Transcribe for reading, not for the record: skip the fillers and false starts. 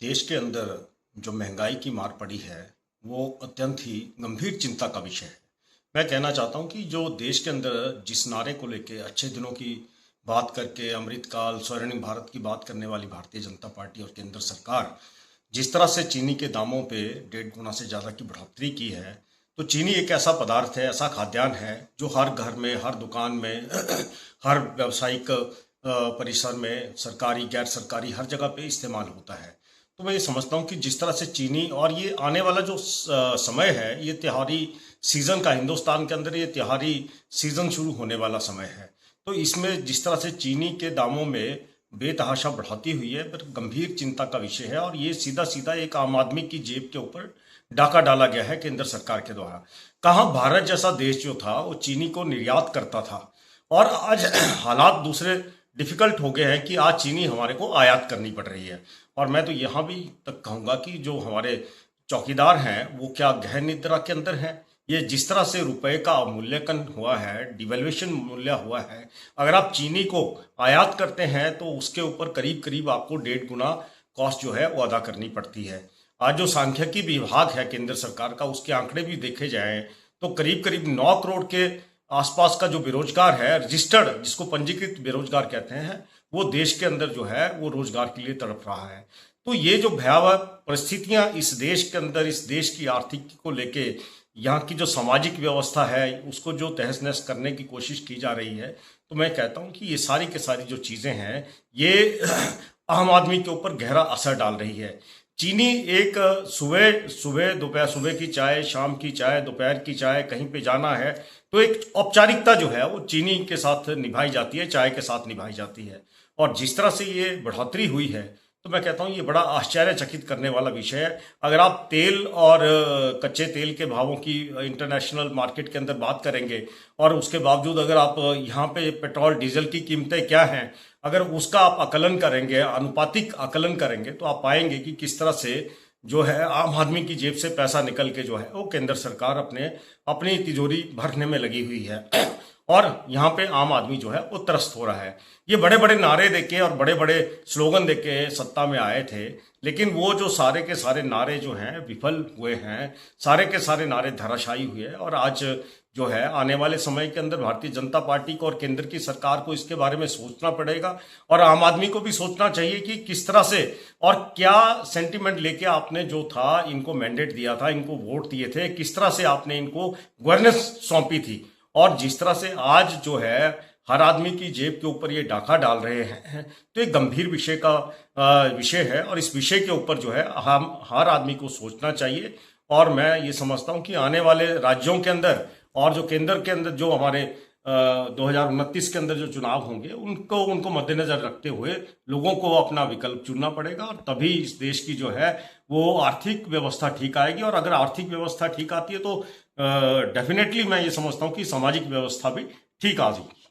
देश के अंदर जो महंगाई की मार पड़ी है वो अत्यंत ही गंभीर चिंता का विषय है। मैं कहना चाहता हूं कि जो देश के अंदर जिस नारे को लेके अच्छे दिनों की बात करके अमृतकाल स्वर्णिम भारत की बात करने वाली भारतीय जनता पार्टी और केंद्र सरकार जिस तरह से चीनी के दामों पे 1.5 गुना से ज़्यादा की बढ़ोतरी की है, तो चीनी एक ऐसा पदार्थ है, ऐसा खाद्यान्न है जो हर घर में, हर दुकान में हर व्यावसायिक परिसर में, सरकारी गैर सरकारी हर जगह पे इस्तेमाल होता है। तो मैं ये समझता हूँ कि जिस तरह से चीनी और ये आने वाला जो समय है, ये त्योहारी सीज़न का, हिंदुस्तान के अंदर ये त्योहारी सीज़न शुरू होने वाला समय है। तो इसमें जिस तरह से चीनी के दामों में बेतहाशा बढ़ोतरी हुई है, पर गंभीर चिंता का विषय है और ये सीधा सीधा एक आम आदमी की जेब के ऊपर डाका डाला गया है केंद्र सरकार के द्वारा। कहाँ भारत जैसा देश जो था वो चीनी को निर्यात करता था और आज हालात दूसरे डिफिकल्ट हो गए हैं कि आज चीनी हमारे को आयात करनी पड़ रही है। और मैं तो यहाँ भी तक कहूँगा कि जो हमारे चौकीदार हैं वो क्या गहन निद्रा के अंदर हैं। ये जिस तरह से रुपए का अवमूल्यन हुआ है, डिवेल्यूएशन मूल्य हुआ है, अगर आप चीनी को आयात करते हैं तो उसके ऊपर करीब करीब आपको 1.5 गुना कॉस्ट जो है वो अदा करनी पड़ती है। आज जो सांख्यिकी विभाग है केंद्र सरकार का, उसके आंकड़े भी देखे जाएं तो करीब करीब 9 करोड़ के आसपास का जो बेरोजगार है, रजिस्टर्ड जिसको पंजीकृत बेरोजगार कहते हैं, वो देश के अंदर जो है वो रोजगार के लिए तड़प रहा है। तो ये जो भयावह परिस्थितियां इस देश के अंदर, इस देश की आर्थिकी को लेके, यहाँ की जो सामाजिक व्यवस्था है उसको जो तहस नहस करने की कोशिश की जा रही है, तो मैं कहता हूँ कि ये सारी के सारी जो चीज़ें हैं ये आम आदमी के ऊपर गहरा असर डाल रही है। चीनी एक सुबह सुबह दोपहर, सुबह की चाय, शाम की चाय, दोपहर की चाय, कहीं पे जाना है तो एक औपचारिकता जो है वो चीनी के साथ निभाई जाती है, चाय के साथ निभाई जाती है। और जिस तरह से ये बढ़ोतरी हुई है तो मैं कहता हूँ ये बड़ा आश्चर्यचकित करने वाला विषय है। अगर आप तेल और कच्चे तेल के भावों की इंटरनेशनल मार्केट के अंदर बात करेंगे और उसके बावजूद अगर आप यहाँ पे पेट्रोल डीजल की कीमतें क्या हैं, अगर उसका आप आकलन करेंगे, अनुपातिक आकलन करेंगे, तो आप पाएंगे कि किस तरह से जो है आम आदमी की जेब से पैसा निकल के जो है वो केंद्र सरकार अपनी तिजोरी भरने में लगी हुई है और यहाँ पे आम आदमी जो है वो त्रस्त हो रहा है। ये बड़े बड़े नारे देके और बड़े बड़े स्लोगन देके सत्ता में आए थे, लेकिन वो जो सारे के सारे नारे जो हैं विफल हुए हैं, सारे के सारे नारे धराशायी हुए हैं। और आज जो है आने वाले समय के अंदर भारतीय जनता पार्टी को और केंद्र की सरकार को इसके बारे में सोचना पड़ेगा और आम आदमी को भी सोचना चाहिए कि किस तरह से और क्या सेंटिमेंट लेके आपने जो था इनको मैंडेट दिया था, इनको वोट दिए थे, किस तरह से आपने इनको गवर्नेंस सौंपी थी। और जिस तरह से आज जो है हर आदमी की जेब के ऊपर ये डाका डाल रहे हैं, तो एक गंभीर विषय है और इस विषय के ऊपर जो है हम हर आदमी को सोचना चाहिए। और मैं ये समझता हूँ कि आने वाले राज्यों के अंदर और जो केंद्र के अंदर जो हमारे 2029 के अंदर जो चुनाव होंगे उनको मद्देनजर रखते हुए लोगों को अपना विकल्प चुनना पड़ेगा और तभी इस देश की जो है वो आर्थिक व्यवस्था ठीक आएगी। और अगर आर्थिक व्यवस्था ठीक आती है तो डेफिनेटली मैं ये समझता हूँ कि सामाजिक व्यवस्था भी ठीक आ जाएगी।